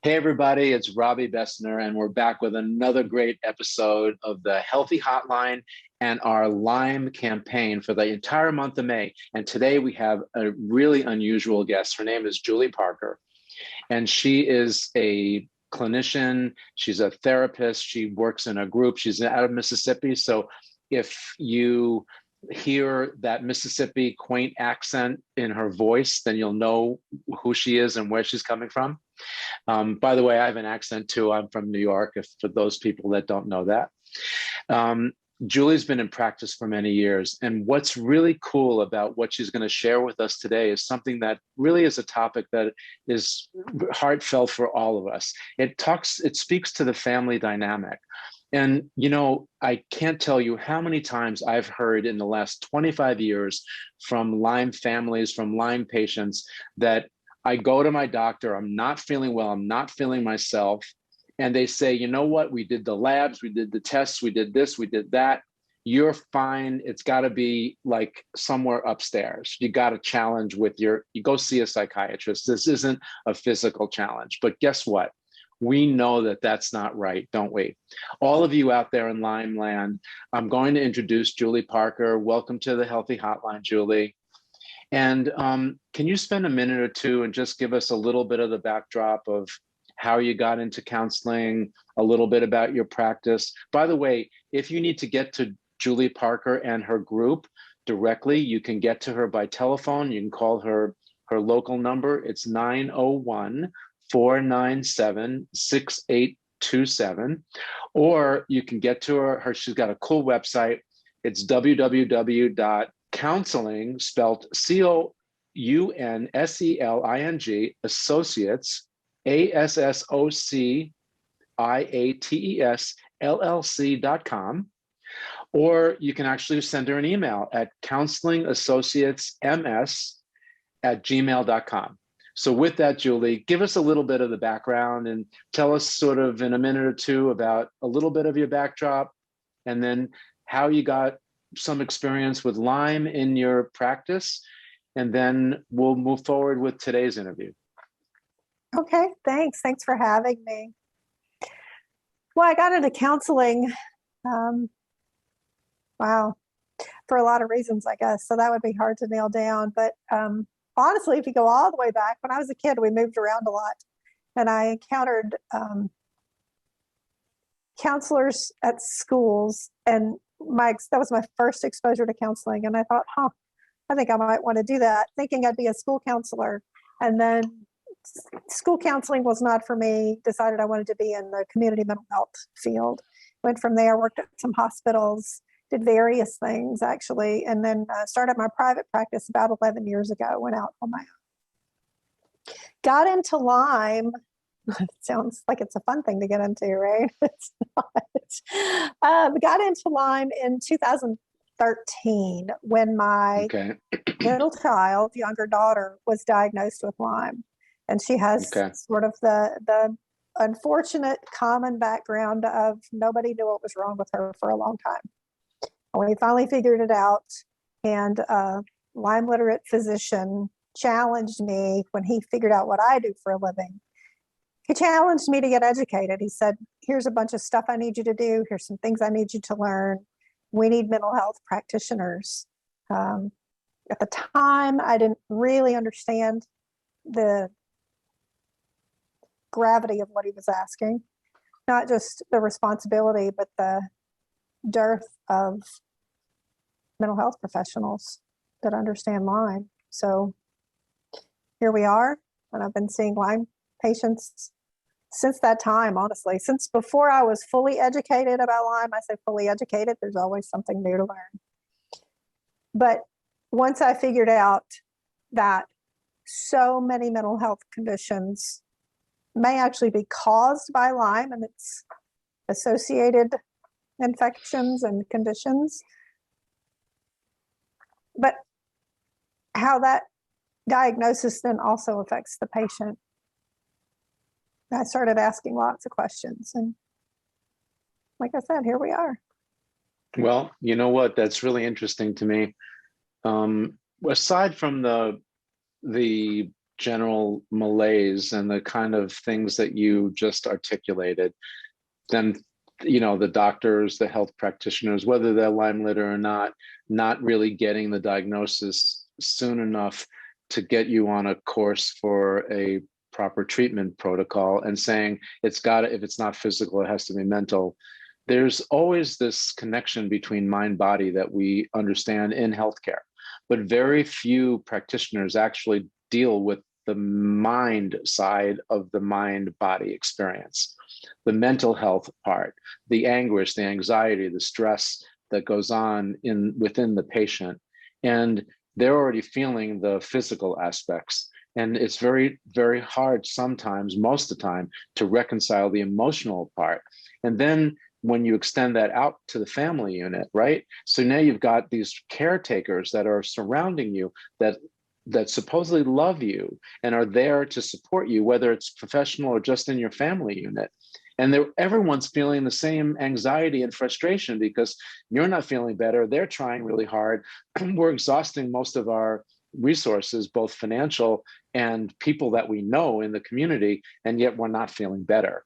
Hey, everybody, it's Robbie Bessner, and we're back with another great episode of the Healthy Hotline and our Lyme campaign for the entire month of May. And today we have a really unusual guest. Her name is Julie Parker, and she is a clinician. She's a therapist. She works in a group. She's out of Mississippi. So if you hear that Mississippi quaint accent in her voice, then you'll know who she is and where she's coming from. By the way, I have an accent too. I'm from New York, if for those people that don't know that. Julie's been in practice for many years. And what's really cool about what she's going to share with us today is something that really is a topic that is heartfelt for all of us. It speaks to the family dynamic. And, you know, I can't tell you how many times I've heard in the last 25 years from Lyme families, from Lyme patients, that I go to my doctor, I'm not feeling well, I'm not feeling myself. And they say, you know what, we did the labs, we did the tests, we did this, we did that. You're fine. It's got to be like somewhere upstairs. You got a challenge with you go see a psychiatrist. This isn't a physical challenge. But guess what? We know that that's not right, don't we? All of you out there in Lyme land, I'm going to introduce Julie Parker. Welcome to the Healthy Hotline, Julie. And can you spend a minute or two and just give us a little bit of the backdrop of how you got into counseling, a little bit about your practice? By the way, if you need to get to Julie Parker and her group directly, you can get to her by telephone. You can call her local number. It's 901-497-6827. Or you can get to her. She's got a cool website. It's www.counseling, spelled COUNSELING, associates, ASSOCIATES LLC.com. Or you can actually send her an email at counselingassociatesms@gmail.com. So with that, Julie, give us a little bit of the background and tell us sort of in a minute or two about a little bit of your backdrop and then how you got some experience with Lyme in your practice. And then we'll move forward with today's interview. Okay, thanks. Thanks for having me. Well, I got into counseling, for a lot of reasons, I guess. So that would be hard to nail down. But honestly, if you go all the way back, when I was a kid, we moved around a lot. And I encountered counselors at schools. And that was my first exposure to counseling. And I thought, I think I might want to do that, thinking I'd be a school counselor. And then school counseling was not for me. Decided I wanted to be in the community mental health field. Went from there, worked at some hospitals, did various things actually, and then started my private practice about 11 years ago, went out on my own. Got into Lyme. It sounds like it's a fun thing to get into, right? It's not. Got into Lyme in 2013 when my middle child, younger daughter, was diagnosed with Lyme. And she has sort of the unfortunate common background of nobody knew what was wrong with her for a long time. And we finally figured it out. And a Lyme literate physician challenged me when he figured out what I do for a living. He challenged me to get educated. He said, here's a bunch of stuff I need you to do. Here's some things I need you to learn. We need mental health practitioners. At the time, I didn't really understand the gravity of what he was asking, not just the responsibility, but the dearth of mental health professionals that understand Lyme. So here we are, and I've been seeing Lyme patients since that time, honestly. Since before I was fully educated about Lyme. I say fully educated, there's always something new to learn. But once I figured out that so many mental health conditions may actually be caused by Lyme and its associated infections and conditions, but how that diagnosis then also affects the patient, I started asking lots of questions. And like I said, here we are. Well, you know what? That's really interesting to me. Aside from the general malaise and the kind of things that you just articulated, then the doctors, the health practitioners, whether they're Lyme litter or not really getting the diagnosis soon enough to get you on a course for a proper treatment protocol, and saying if it's not physical, it has to be mental. There's always this connection between mind body that we understand in healthcare, but very few practitioners actually deal with the mind side of the mind body experience, the mental health part, the anguish, the anxiety, the stress that goes on within the patient. And they're already feeling the physical aspects. And it's very, very hard sometimes, most of the time, to reconcile the emotional part. And then when you extend that out to the family unit, right? So now you've got these caretakers that are surrounding you that supposedly love you and are there to support you, whether it's professional or just in your family unit. And everyone's feeling the same anxiety and frustration because you're not feeling better. They're trying really hard. We're exhausting most of our resources, both financial and people that we know in the community, and yet we're not feeling better.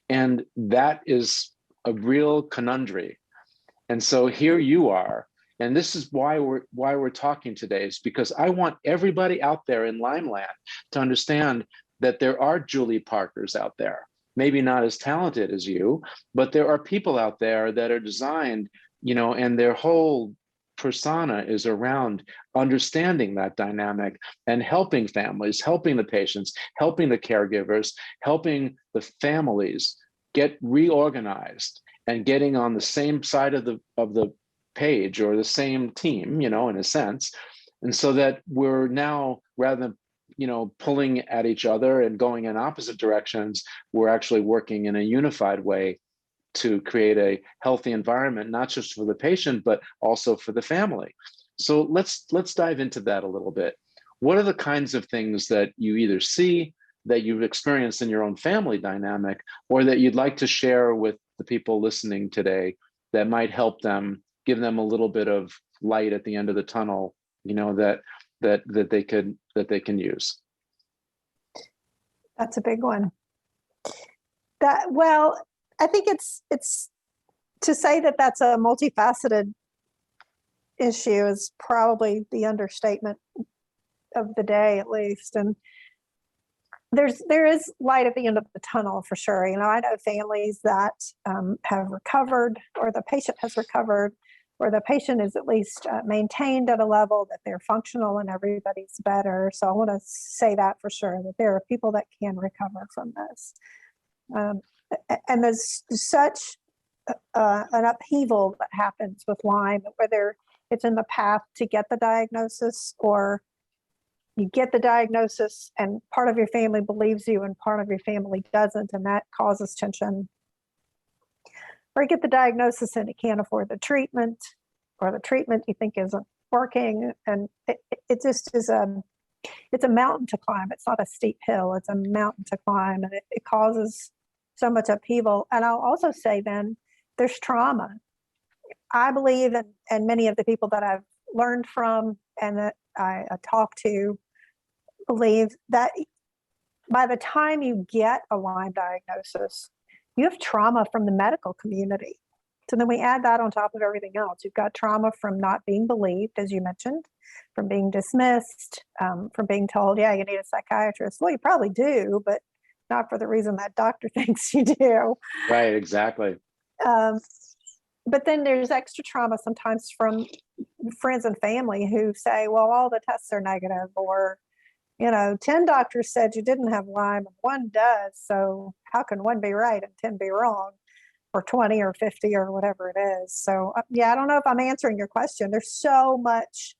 And that is a real conundrum. And so here you are. And this is why we're talking today, is because I want everybody out there in Lyme land to understand that there are Julie Parkers out there, maybe not as talented as you, but there are people out there that are designed, and their whole persona is around understanding that dynamic and helping families, helping the patients, helping the caregivers, helping the families get reorganized and getting on the same side of the page, or the same team, in a sense. And so that we're now, rather than pulling at each other and going in opposite directions, we're actually working in a unified way to create a healthy environment, not just for the patient, but also for the family. So let's dive into that a little bit. What are the kinds of things that you either see, that you've experienced in your own family dynamic, or that you'd like to share with the people listening today that might help them, give them a little bit of light at the end of the tunnel, that they can use? That's a big one. I think it's to say that that's a multifaceted issue is probably the understatement of the day, at least. And there is light at the end of the tunnel for sure. I know families that have recovered, or the patient has recovered, or the patient is at least maintained at a level that they're functional and everybody's better. So I want to say that for sure, that there are people that can recover from this. And there's such an upheaval that happens with Lyme, whether it's in the path to get the diagnosis, or you get the diagnosis and part of your family believes you and part of your family doesn't, and that causes tension. Or you get the diagnosis and you can't afford the treatment, or the treatment you think isn't working. And it just is it's a mountain to climb. It's not a steep hill, it's a mountain to climb, and it causes so much upheaval. And I'll also say then there's trauma. I believe, and many of the people that I've learned from and that I talk to believe that by the time you get a Lyme diagnosis, you have trauma from the medical community. So then we add that on top of everything else. You've got trauma from not being believed, as you mentioned, from being dismissed, from being told, yeah, you need a psychiatrist. Well, you probably do, but not for the reason that doctor thinks you do. Right, exactly. But then there's extra trauma sometimes from friends and family who say, well, all the tests are negative, or 10 doctors said you didn't have Lyme and 1 does. So how can 1 be right and 10 be wrong, or 20 or 50 or whatever it is? So yeah, I don't know if I'm answering your question. There's so much.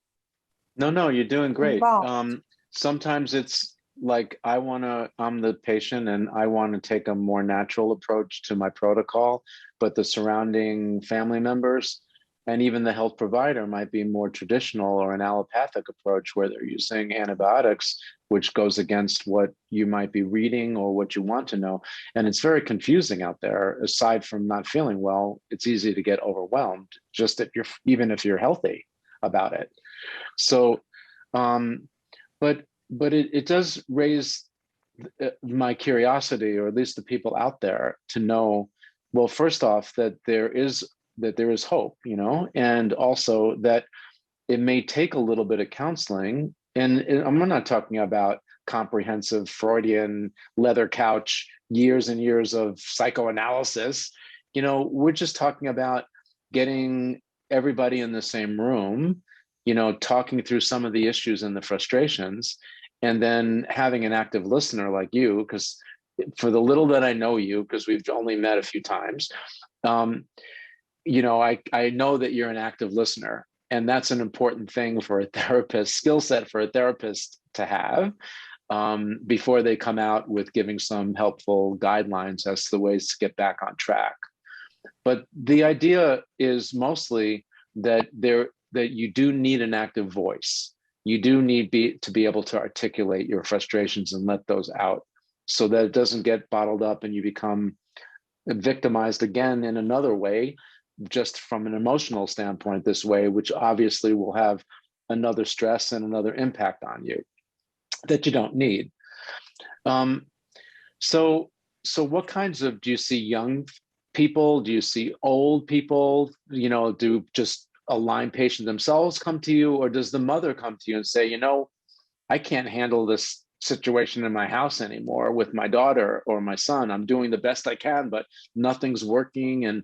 No, you're doing great. Involved. Sometimes it's like, I'm the patient and I want to take a more natural approach to my protocol, but the surrounding family members and even the health provider might be more traditional, or an allopathic approach where they're using antibiotics, which goes against what you might be reading or what you want to know. And it's very confusing out there. Aside from not feeling well, it's easy to get overwhelmed, just even if you're healthy about it. So, but it does raise my curiosity, or at least the people out there, to know, well, first off, that there is hope, and also that it may take a little bit of counseling. And I'm not talking about comprehensive Freudian leather couch, years and years of psychoanalysis. We're just talking about getting everybody in the same room, talking through some of the issues and the frustrations, and then having an active listener like you, because for the little that I know you, because we've only met a few times, I know that you're an active listener, and that's an important thing for a therapist, skill set for a therapist to have, before they come out with giving some helpful guidelines as to the ways to get back on track. But the idea is mostly that you do need an active voice. You do need to be able to articulate your frustrations and let those out, so that it doesn't get bottled up and you become victimized again in another way, just from an emotional standpoint this way, which obviously will have another stress and another impact on you that you don't need. So what kinds of, do you see young people? Do you see old people? Do just a Lyme patient themselves come to you, or does the mother come to you and say, I can't handle this situation in my house anymore with my daughter or my son. I'm doing the best I can, but nothing's working. And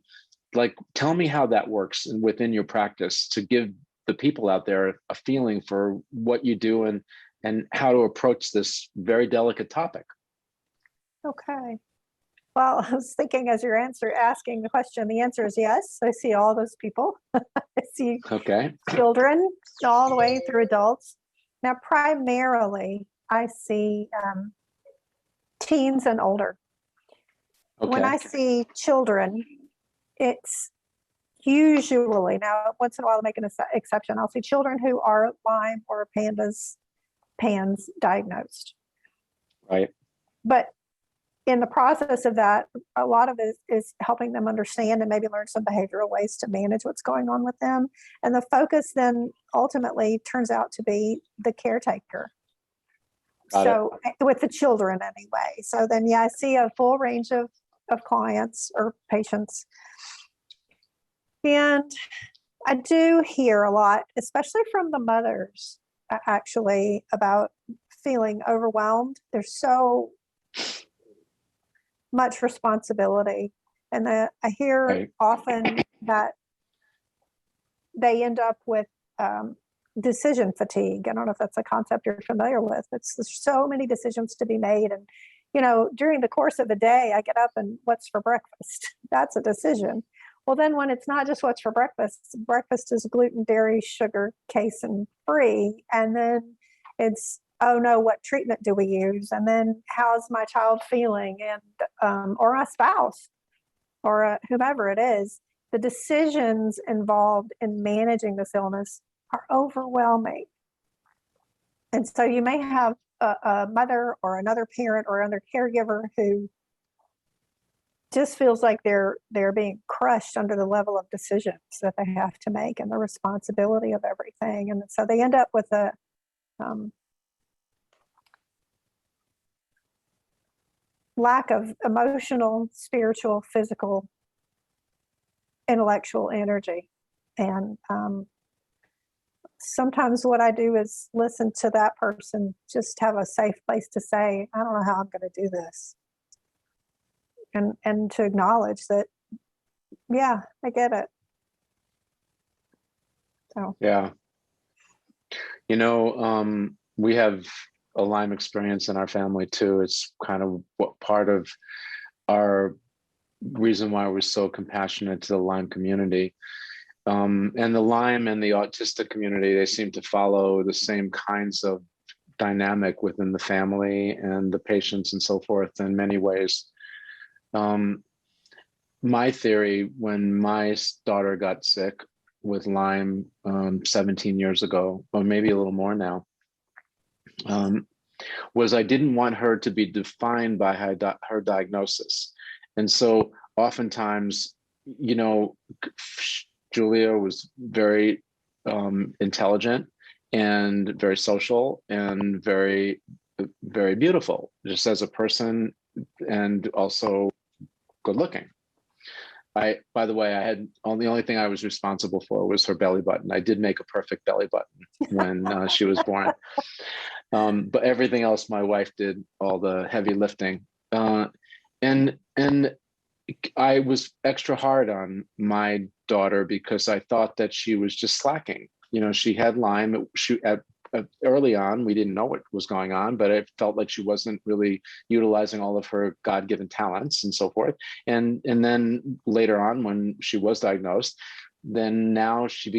tell me how that works within your practice, to give the people out there a feeling for what you do and how to approach this very delicate topic. Okay. Well, I was thinking as you're asking the question, the answer is yes. I see all those people. I see children all the way through adults. Now, primarily, I see teens and older. Okay. When I see children, it's usually, now once in a while I'll make an exception, I'll see children who are Lyme or PANS diagnosed. Right. But in the process of that, a lot of it is helping them understand and maybe learn some behavioral ways to manage what's going on with them. And the focus then ultimately turns out to be the caretaker. With the children anyway. So then, I see a full range of clients or patients. And I do hear a lot, especially from the mothers, actually, about feeling overwhelmed. There's so much responsibility. And I hear often that they end up with decision fatigue. I don't know if that's a concept you're familiar with. There's so many decisions to be made. And, during the course of the day, I get up and what's for breakfast? That's a decision. Well, then when it's not just what's for breakfast is gluten, dairy, sugar, casein free. And then it's, oh no, what treatment do we use? And then how's my child feeling? And, or my spouse or whomever it is, the decisions involved in managing this illness are overwhelming. And so you may have a mother or another parent or another caregiver who just feels like they're being crushed under the level of decisions that they have to make and the responsibility of everything. And so they end up with a lack of emotional, spiritual, physical, intellectual energy. And sometimes what I do is listen to that person, just have a safe place to say, I don't know how I'm going to do this. And to acknowledge that, yeah, I get it. So. Yeah. We have a Lyme experience in our family too. It's kind of what part of our reason why we're so compassionate to the Lyme community. And the Lyme and the autistic community, they seem to follow the same kinds of dynamic within the family and the patients and so forth in many ways. My theory, when my daughter got sick with Lyme 17 years ago, or maybe a little more now, was I didn't want her to be defined by her diagnosis. And so oftentimes, Julia was very intelligent and very social and very, very beautiful, just as a person, and also good looking. By the way, the only thing I was responsible for was her belly button. I did make a perfect belly button when she was born. But everything else, my wife did all the heavy lifting. And I was extra hard on my daughter because I thought that she was just slacking. She had Lyme. Early on, we didn't know what was going on, but it felt like she wasn't really utilizing all of her God-given talents and so forth. And then later on, when she was diagnosed, then now she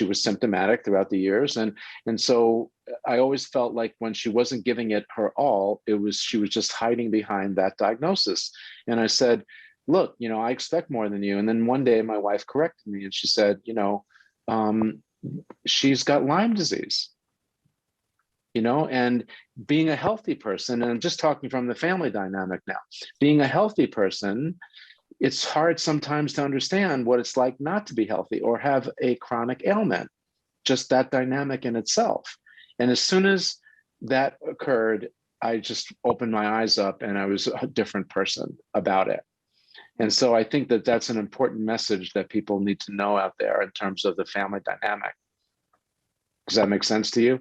was symptomatic throughout the years. And so I always felt like when she wasn't giving it her all, she was just hiding behind that diagnosis. And I said, look, I expect more than you. And then one day my wife corrected me and she said, she's got Lyme disease, and being a healthy person, and I'm just talking from the family dynamic now, being a healthy person, it's hard sometimes to understand what it's like not to be healthy or have a chronic ailment, just that dynamic in itself. And as soon as that occurred, I just opened my eyes up and I was a different person about it. And so I think that that's an important message that people need to know out there in terms of the family dynamic. Does that make sense to you?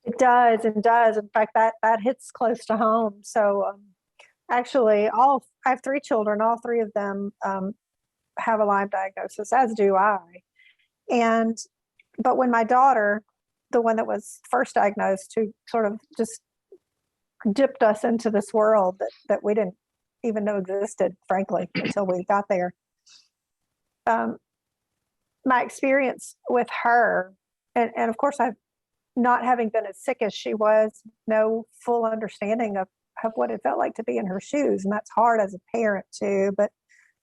It does. It does. In fact, that hits close to home. So actually, I have 3 children. All 3 of them have a Lyme diagnosis, as do I. But when my daughter, the one that was first diagnosed, who sort of just dipped us into this world that we didn't even know existed, frankly, until we got there. My experience with her, and of course, I've not having been as sick as she was, no full understanding of what it felt like to be in her shoes. And that's hard as a parent too. But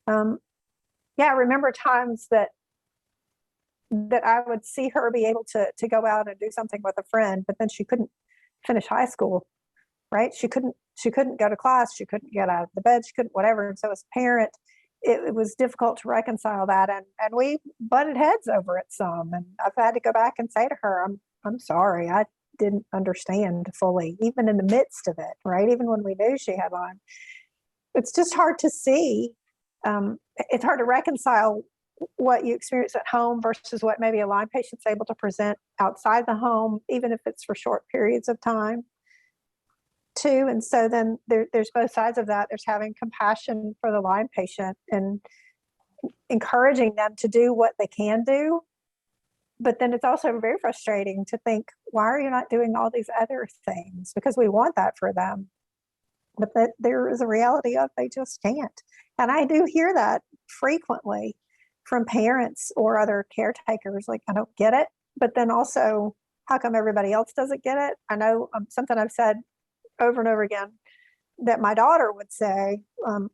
yeah, I remember times that I would see her be able to go out and do something with a friend, but then she couldn't finish high school, right? She couldn't go to class. She couldn't get out of the bed. She couldn't whatever. And so as a parent, it was difficult to reconcile that. And we butted heads over it some. And I've had to go back and say to her, I'm sorry, I didn't understand fully, even in the midst of it, right? Even when we knew she had Lyme. It's just hard to see. It's hard to reconcile what you experience at home versus what maybe a Lyme patient's able to present outside the home, even if it's for short periods of time, too. And so then there's both sides of that. There's having compassion for the Lyme patient and encouraging them to do what they can do. But then it's also very frustrating to think, why are you not doing all these other things? Because we want that for them. But there is a reality of they just can't. And I do hear that frequently from parents or other caretakers, like, I don't get it. But then also, how come everybody else doesn't get it? I know something I've said over and over again that my daughter would say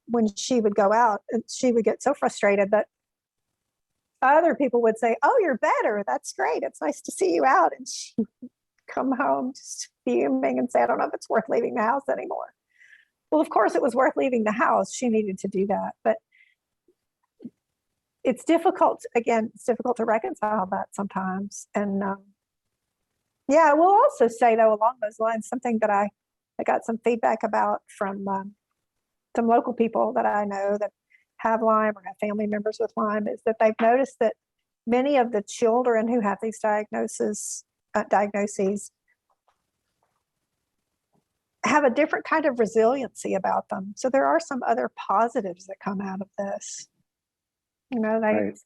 when she would go out, and she would get so frustrated that other people would say, oh, you're better. That's great. It's nice to see you out. And she would come home just fuming and say, I don't know if it's worth leaving the house anymore. Well, of course it was worth leaving the house. She needed to do that. But it's difficult, again, it's difficult to reconcile that sometimes. And yeah, I will also say, though, along those lines, something that I got some feedback about from some local people that I know that have Lyme or have family members with Lyme, is that they've noticed that many of the children who have these diagnoses have a different kind of resiliency about them. So there are some other positives that come out of this. Right.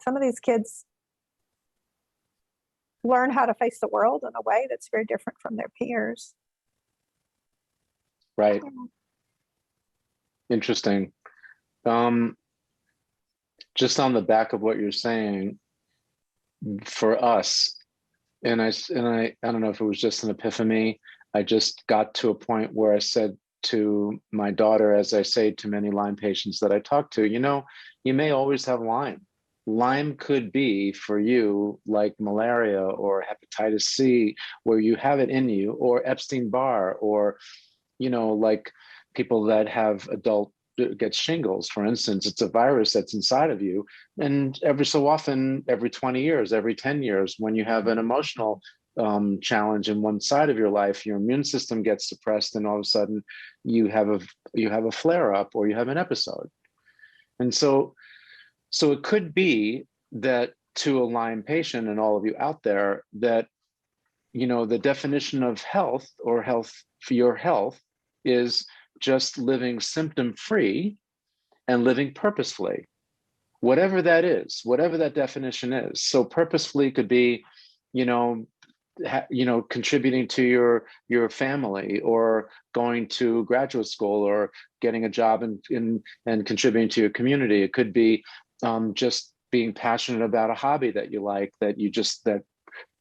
Some of these kids learn how to face the world in a way that's very different from their peers. Right. Interesting. Just on the back of what you're saying, for us, and I don't know if it was just an epiphany. I just got to a point where I said to my daughter, as I say to many Lyme patients that I talk to, you may always have Lyme. Lyme could be for you like malaria or hepatitis C, where you have it in you, or Epstein-Barr, or like people that have get shingles, for instance. It's a virus that's inside of you. And every so often, every 20 years, every 10 years, when you have an emotional challenge in one side of your life, your immune system gets suppressed, and all of a sudden you have a flare up or you have an episode. And so it could be that to a Lyme patient and all of you out there, that the definition of health or health for your health is just living symptom free and living purposefully, whatever that is, whatever that definition is. So purposefully could be, contributing to your family, or going to graduate school, or getting a job and contributing to your community. It could be just being passionate about a hobby that you like, that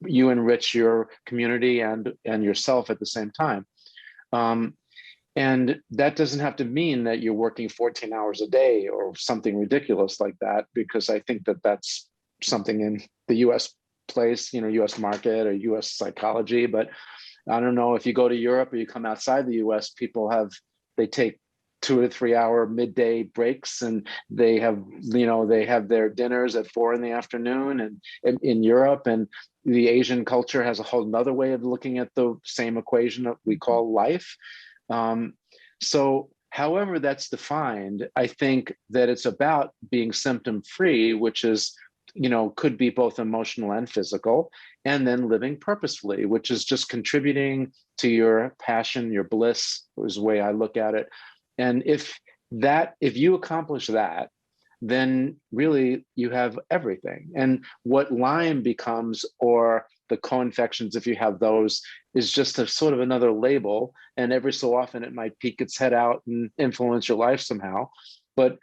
you enrich your community and yourself at the same time. And that doesn't have to mean that you're working 14 hours a day or something ridiculous like that, because I think that that's something in the US place, US market or US psychology. But I don't know, if you go to Europe or you come outside the US, they take 2 to 3 hour midday breaks, and they have their dinners at 4 p.m. and in Europe. And the Asian culture has a whole nother way of looking at the same equation that we call life. So however that's defined, I think that it's about being symptom free, which is, could be both emotional and physical, and then living purposefully, which is just contributing to your passion, your bliss, is the way I look at it. And if you accomplish that, then really you have everything. And what Lyme becomes, or the co-infections, if you have those, is just a sort of another label. And every so often it might peek its head out and influence your life somehow. But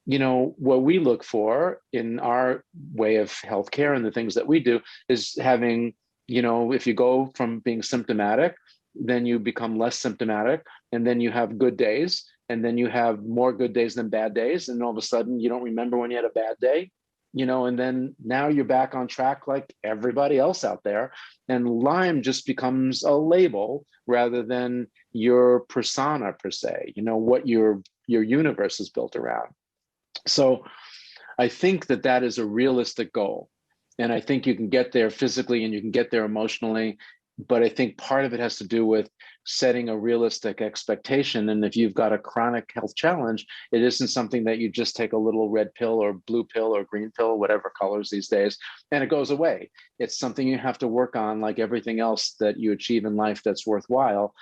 what we look for in our way of healthcare and the things that we do is having, if you go from being symptomatic, then you become less symptomatic, and then you have good days, and then you have more good days than bad days, and all of a sudden you don't remember when you had a bad day, and then now you're back on track like everybody else out there. And Lyme just becomes a label rather than your persona per se, what your universe is built around. So I think that is a realistic goal. And I think you can get there physically and you can get there emotionally. But I think part of it has to do with setting a realistic expectation. And if you've got a chronic health challenge, it isn't something that you just take a little red pill or blue pill or green pill, whatever colors these days, and it goes away. It's something you have to work on, like everything else that you achieve in life that's worthwhile.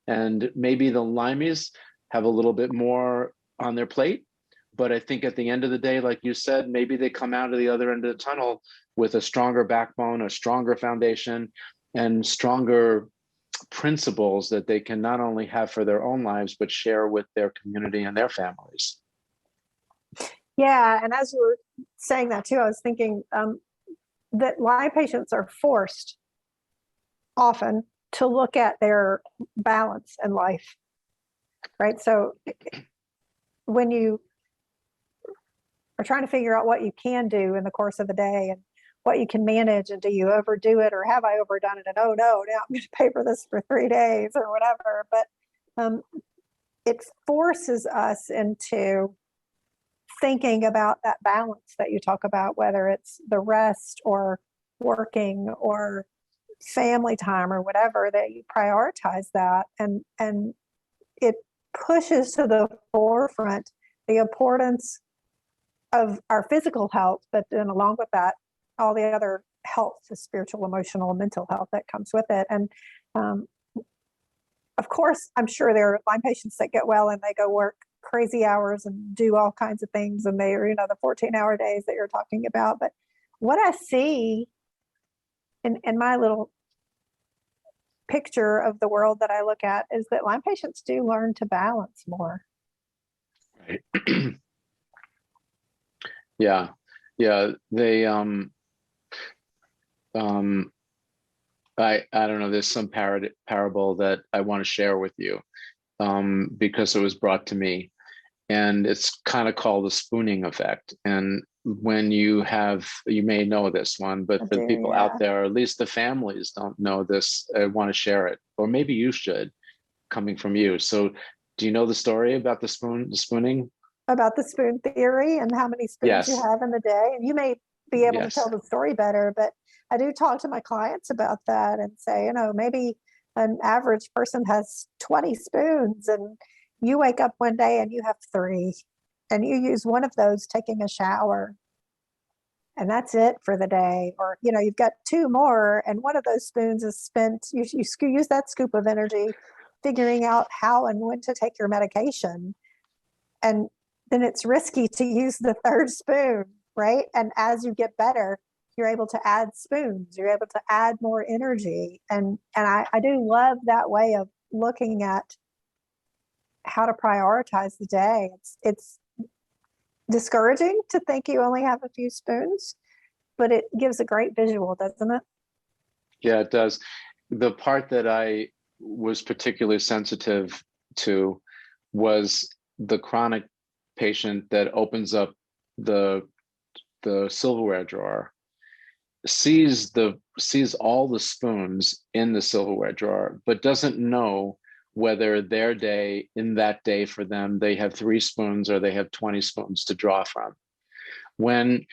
And maybe the Lymies have a little bit more on their plate. But I think at the end of the day, like you said, maybe they come out of the other end of the tunnel with a stronger backbone, a stronger foundation, and stronger principles that they can not only have for their own lives, but share with their community and their families. Yeah. And as you were saying that too, I was thinking that Lyme patients are forced often to look at their balance in life, right? So when you are trying to figure out what you can do in the course of the day and what you can manage, and do you overdo it, or have I overdone it, and oh no, now I'm going to pay for this for 3 days or whatever. But it forces us into thinking about that balance that you talk about, whether it's the rest or working or family time or whatever, that you prioritize that, and it pushes to the forefront the importance of our physical health, but then along with that, all the other health, the spiritual, emotional, and mental health that comes with it. And of course, I'm sure there are Lyme patients that get well and they go work crazy hours and do all kinds of things, and they are, the 14-hour days that you're talking about. But what I see in my little picture of the world that I look at is that Lyme patients do learn to balance more. Right. Yeah. They I don't know, there's some parable that I want to share with you, because it was brought to me, and it's kind of called the spooning effect. And when you may know this one, but the people out there, or at least the families, don't know this, I want to share it, or maybe you should, coming from you. So do you know the story about the spooning? About the spoon theory and how many spoons you have in the day? And you may be able to tell the story better, but I do talk to my clients about that and say, maybe an average person has 20 spoons and you wake up one day and you have 3 and you use one of those taking a shower and that's it for the day. Or, you've got 2 more and one of those spoons is spent, you use that scoop of energy figuring out how and when to take your medication. And then it's risky to use the 3rd spoon, right? And as you get better, you're able to add spoons, you're able to add more energy. And I do love that way of looking at how to prioritize the day. It's discouraging to think you only have a few spoons, but it gives a great visual, doesn't it? Yeah, it does. The part that I was particularly sensitive to was the chronic patient that opens up the silverware drawer, sees all the spoons in the silverware drawer, but doesn't know whether in that day for them, they have 3 spoons or they have 20 spoons to draw from. When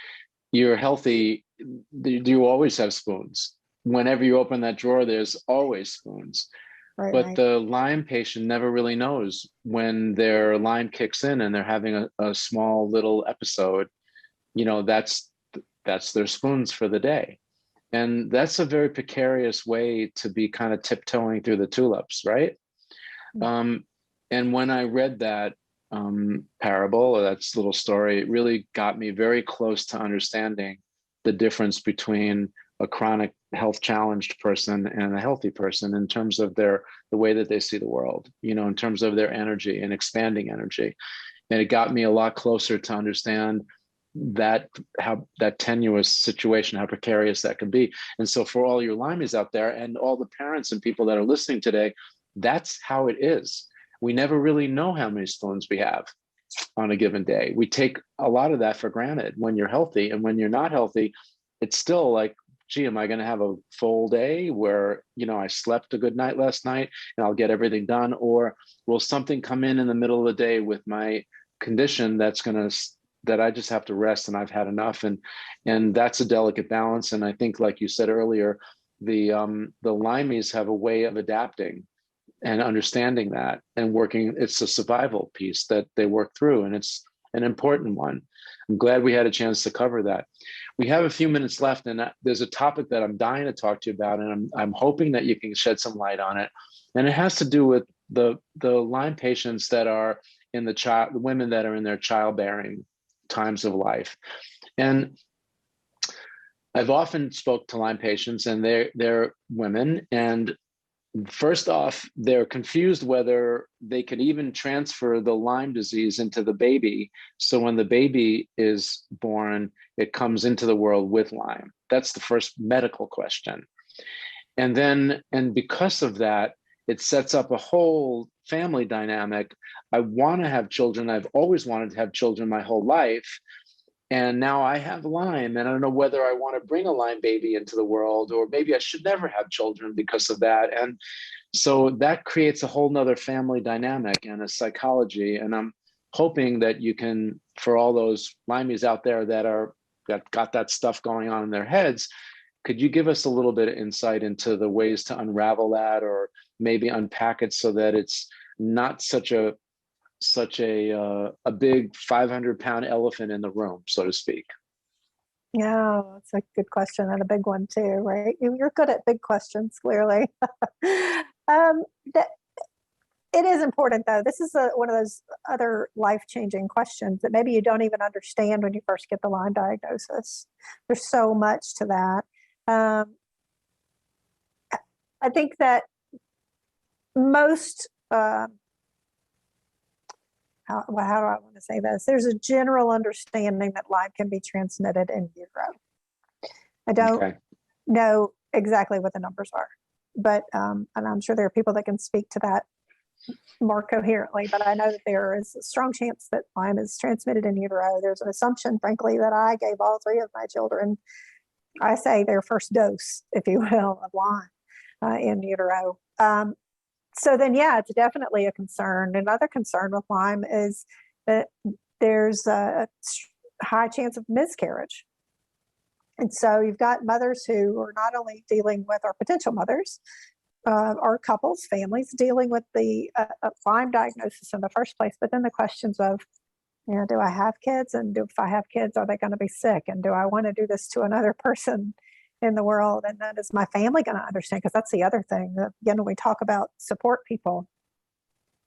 you're healthy, you always have spoons. Whenever you open that drawer, there's always spoons. But the Lyme patient never really knows when their Lyme kicks in and they're having a small little episode, that's their spoons for the day. And that's a very precarious way to be kind of tiptoeing through the tulips, right? And when I read that parable, or that little story, it really got me very close to understanding the difference between a chronic health challenged person and a healthy person in terms of the way that they see the world, in terms of their energy and expanding energy. And it got me a lot closer to understand how that tenuous situation, how precarious that can be. And so for all your Lymies out there and all the parents and people that are listening today, that's how it is. We never really know how many spoons we have on a given day. We take a lot of that for granted when you're healthy. And when you're not healthy, it's still like, gee, am I going to have a full day where, I slept a good night last night and I'll get everything done? Or will something come in the middle of the day with my condition that I just have to rest and I've had enough? And that's a delicate balance. And I think, like you said earlier, the Lymies have a way of adapting and understanding that and working. It's a survival piece that they work through, and it's an important one. I'm glad we had a chance to cover that. We have a few minutes left, and there's a topic that I'm dying to talk to you about, and I'm hoping that you can shed some light on it. And it has to do with the Lyme patients that are the women that are in their childbearing times of life. And I've often spoke to Lyme patients, and they're women, and first off, they're confused whether they could even transfer the Lyme disease into the baby. So when the baby is born, it comes into the world with Lyme. That's the first medical question. And because of that, it sets up a whole family dynamic. I want to have children. I've always wanted to have children my whole life. And now I have Lyme, and I don't know whether I want to bring a Lyme baby into the world, or maybe I should never have children because of that. And so that creates a whole nother family dynamic and a psychology. And I'm hoping that you can, for all those Lymies out there that got that stuff going on in their heads, could you give us a little bit of insight into the ways to unravel that, or maybe unpack it so that it's not such a big 500-pound elephant in the room, so to speak? Yeah, that's a good question, and a big one too, right? You're good at big questions, clearly. It is important, though. This is one of those other life-changing questions that maybe you don't even understand when you first get the Lyme diagnosis. There's so much to that. I think that most how do I want to say this? There's a general understanding that Lyme can be transmitted in utero. I don't know exactly what the numbers are, but and I'm sure there are people that can speak to that more coherently, but I know that there is a strong chance that Lyme is transmitted in utero. There's an assumption, frankly, that I gave all 3 of my children, I say, their first dose, if you will, of Lyme in utero. So then, yeah, it's definitely a concern. Another concern with Lyme is that there's a high chance of miscarriage. And so you've got mothers who are not only dealing with, or potential mothers, or couples, families dealing with the Lyme diagnosis in the first place, but then the questions of, do I have kids? And if I have kids, are they going to be sick? And do I want to do this to another person in the world? And then is my family going to understand? Because that's the other thing. Again, when we talk about support people,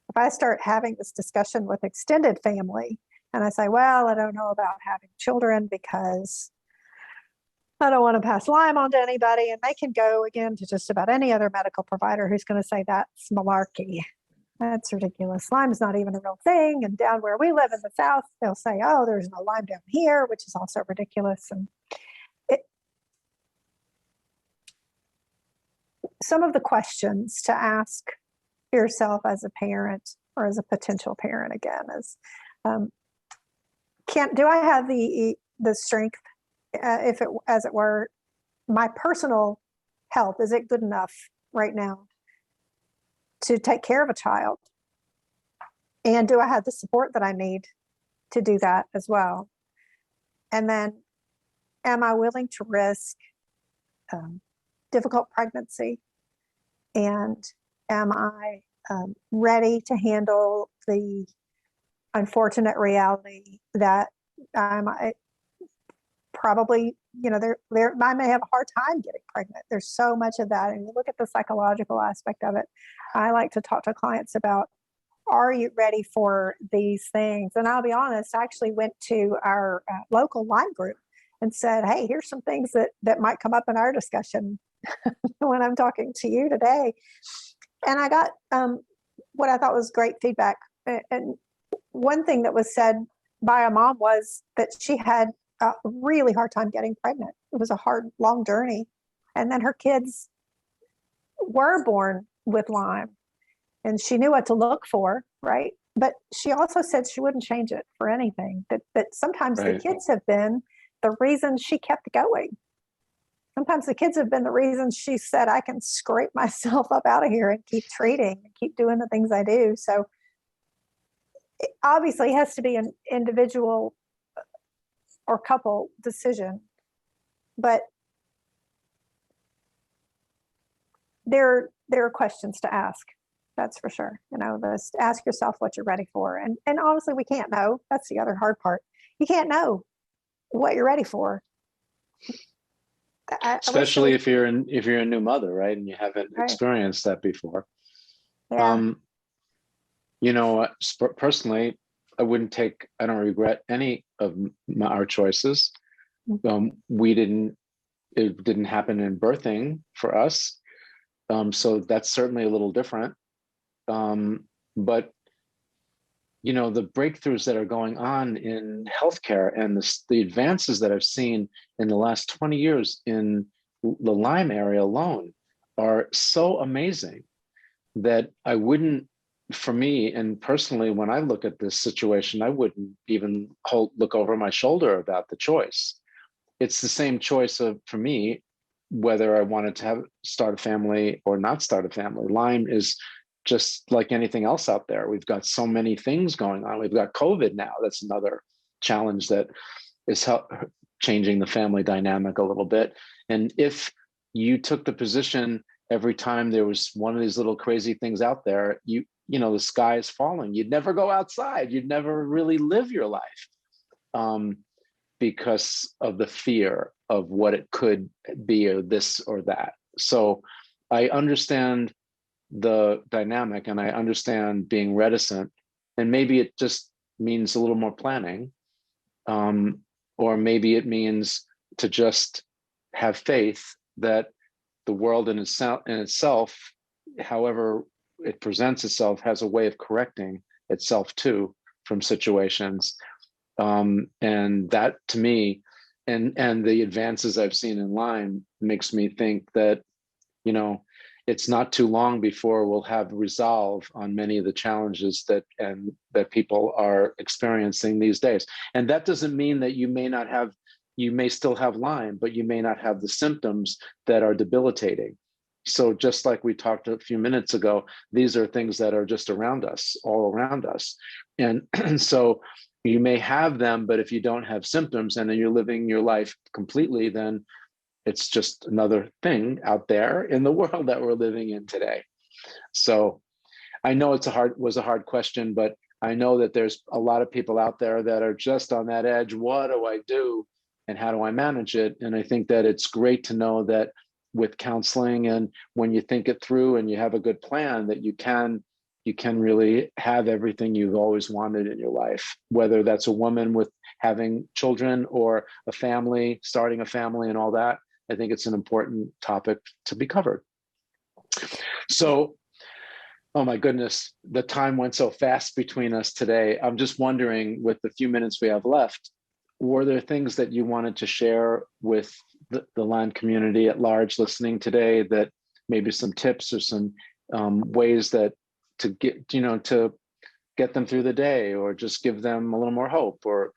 if I start having this discussion with extended family and I say, well, I don't know about having children because I don't want to pass Lyme on to anybody. And they can go again to just about any other medical provider who's going to say that's malarkey. That's ridiculous. Lyme is not even a real thing. And down where we live in the South, they'll say, oh, there's no Lyme down here, which is also ridiculous. And some of the questions to ask yourself as a parent or as a potential parent again is, do I have the strength, if it, as it were, my personal health, is it good enough right now to take care of a child? And do I have the support that I need to do that as well? And then, am I willing to risk difficult pregnancy? And am I ready to handle the unfortunate reality that I might probably, I may have a hard time getting pregnant. There's so much of that. And you look at the psychological aspect of it. I like to talk to clients about, are you ready for these things? And I'll be honest, I actually went to our local Lyme group and said, hey, here's some things that might come up in our discussion when I'm talking to you today. And I got what I thought was great feedback. And one thing that was said by a mom was that she had a really hard time getting pregnant. It was a hard, long journey. And then her kids were born with Lyme and she knew what to look for, right? But she also said she wouldn't change it for anything, that sometimes the kids have been the reason she kept going. Sometimes the kids have been the reason she said, I can scrape myself up out of here and keep treating and keep doing the things I do. So it obviously has to be an individual or couple decision, but there are questions to ask. That's for sure. Ask yourself what you're ready for. And honestly, we can't know. That's the other hard part. You can't know what you're ready for. Especially if you're a new mother, right? And you haven't experienced that before. Yeah. Personally, I don't regret any of our choices. It didn't happen in birthing for us. So that's certainly a little different. But the breakthroughs that are going on in healthcare and the advances that I've seen in the last 20 years in the Lyme area alone are so amazing that I wouldn't, for me, and personally, when I look at this situation, I wouldn't even look over my shoulder about the choice. It's the same choice for me, whether I wanted to start a family or not start a family. Lyme is just like anything else out there. We've got so many things going on. We've got COVID now. That's another challenge that is changing the family dynamic a little bit. And if you took the position every time there was one of these little crazy things out there, the sky is falling. You'd never go outside. You'd never really live your life because of the fear of what it could be, or this or that. So I understand the dynamic and I understand being reticent, and maybe it just means a little more planning, or maybe it means to just have faith that the world in itself, however it presents itself, has a way of correcting itself too from situations. And that, to me, and the advances I've seen in Lyme makes me think that, it's not too long before we'll have resolve on many of the challenges that people are experiencing these days. And that doesn't mean that you may still have Lyme, but you may not have the symptoms that are debilitating. So just like we talked a few minutes ago, these are things that are just around us, all around us. And so You may have them, but if you don't have symptoms and then you're living your life completely, then it's just another thing out there in the world that we're living in today. So I know was a hard question, but I know that there's a lot of people out there that are just on that edge. What do I do? And how do I manage it? And I think that it's great to know that with counseling, and when you think it through and you have a good plan, that you can really have everything you've always wanted in your life, whether that's a woman with having children or a family, starting a family and all that. I think it's an important topic to be covered. So, oh my goodness, the time went so fast between us today. I'm just wondering, with the few minutes we have left, were there things that you wanted to share with the Lyme community at large listening today, that maybe some tips or some ways that to get them through the day, or just give them a little more hope, or,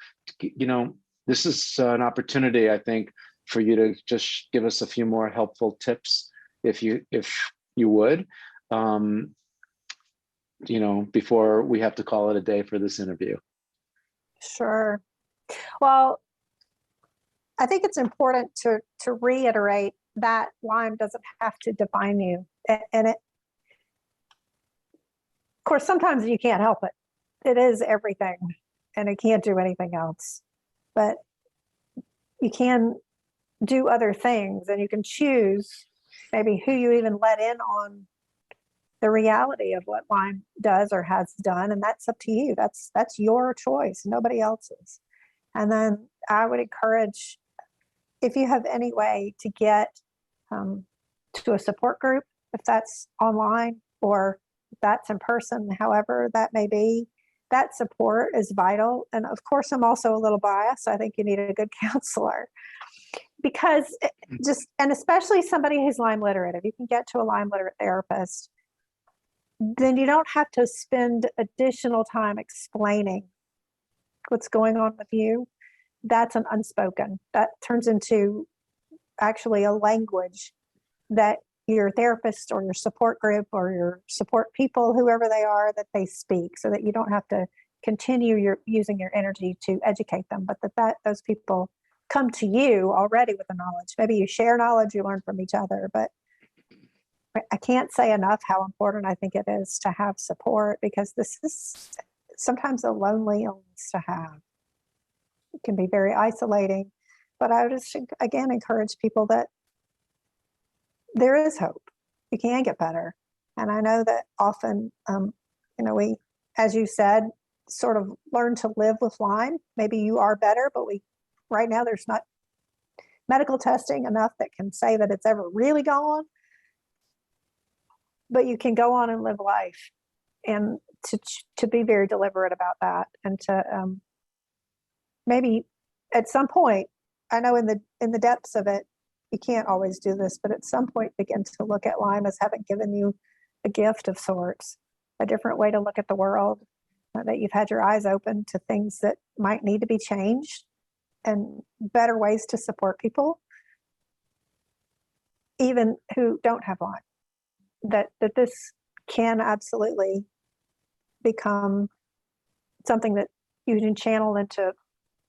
this is an opportunity, I think, for you to just give us a few more helpful tips, if you would, before we have to call it a day for this interview. Sure. Well, I think it's important to reiterate that Lyme doesn't have to define you. And it, of course, sometimes you can't help it. It is everything, and it can't do anything else. But you can do other things, and you can choose maybe who you even let in on the reality of what Lyme does or has done, and that's up to you. That's your choice, nobody else's. And then I would encourage, if you have any way to get to a support group, if that's online or if that's in person, however that may be, that support is vital. And of course, I'm also a little biased. I think you need a good counselor, because and especially somebody who's Lyme literate. If you can get to a Lyme literate therapist, then you don't have to spend additional time explaining what's going on with you. That's an unspoken. That turns into actually a language that your therapist or your support group or your support people, whoever they are, that they speak, so that you don't have to continue using your energy to educate them, but that those people come to you already with the knowledge. Maybe you share knowledge, you learn from each other, but I can't say enough how important I think it is to have support, because this is sometimes a lonely illness to have. It can be very isolating, but I would just, again, encourage people that there is hope. You can get better. And I know that often, we, as you said, sort of learn to live with Lyme. Maybe you are better, but right now there's not medical testing enough that can say that it's ever really gone. But you can go on and live life, and to be very deliberate about that, and to maybe at some point, I know in the depths of it, you can't always do this, but at some point begin to look at Lyme as having given you a gift of sorts, a different way to look at the world, that you've had your eyes open to things that might need to be changed, and better ways to support people, even who don't have Lyme. That this can absolutely become something that you can channel into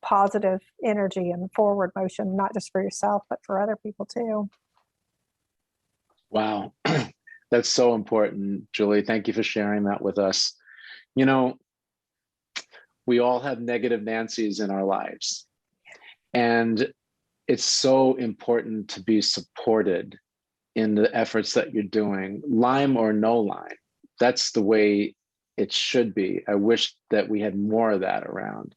positive energy and forward motion, not just for yourself, but for other people too. Wow. That's so important, Julie. Thank you for sharing that with us. We all have negative Nancys in our lives, and it's so important to be supported in the efforts that you're doing, Lyme or no Lyme. That's the way it should be. I wish that we had more of that around.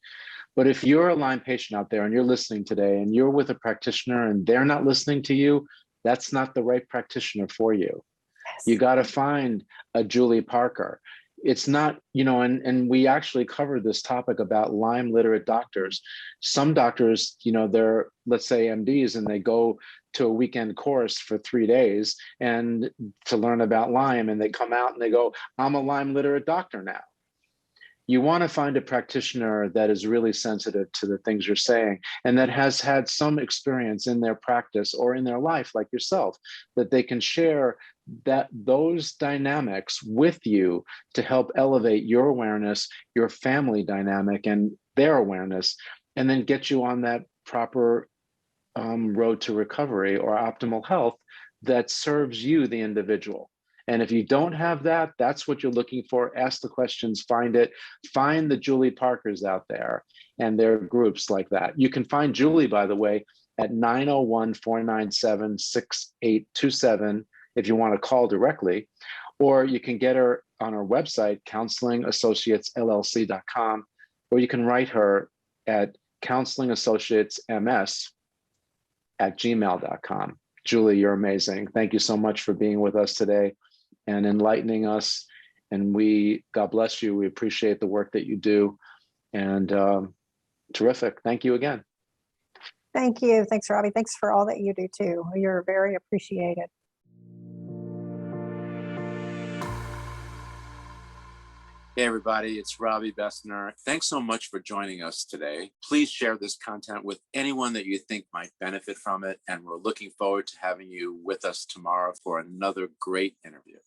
But if you're a Lyme patient out there and you're listening today and you're with a practitioner and they're not listening to you, that's not the right practitioner for you. Yes. You got to find a Julie Parker. It's not, and we actually covered this topic about Lyme literate doctors. Some doctors, they're, let's say, MDs, and they go to a weekend course for 3 days and to learn about Lyme, and they come out and they go, I'm a Lyme literate doctor now. You want to find a practitioner that is really sensitive to the things you're saying, and that has had some experience in their practice or in their life, like yourself, that they can share those dynamics with you to help elevate your awareness, your family dynamic, and their awareness, and then get you on that proper road to recovery or optimal health that serves you, the individual. And if you don't have that, that's what you're looking for. Ask the questions, find it, find the Julie Parkers out there and their groups like that. You can find Julie, by the way, at 901-497-6827 if you want to call directly, or you can get her on our website, counselingassociatesllc.com, or you can write her at counselingassociatesms@gmail.com. Julie, you're amazing. Thank you so much for being with us today and enlightening us. And God bless you. We appreciate the work that you do. And terrific. Thank you again. Thank you. Thanks, Robbie. Thanks for all that you do too. You're very appreciated. Hey, everybody, it's Robbie Bessner. Thanks so much for joining us today. Please share this content with anyone that you think might benefit from it. And we're looking forward to having you with us tomorrow for another great interview.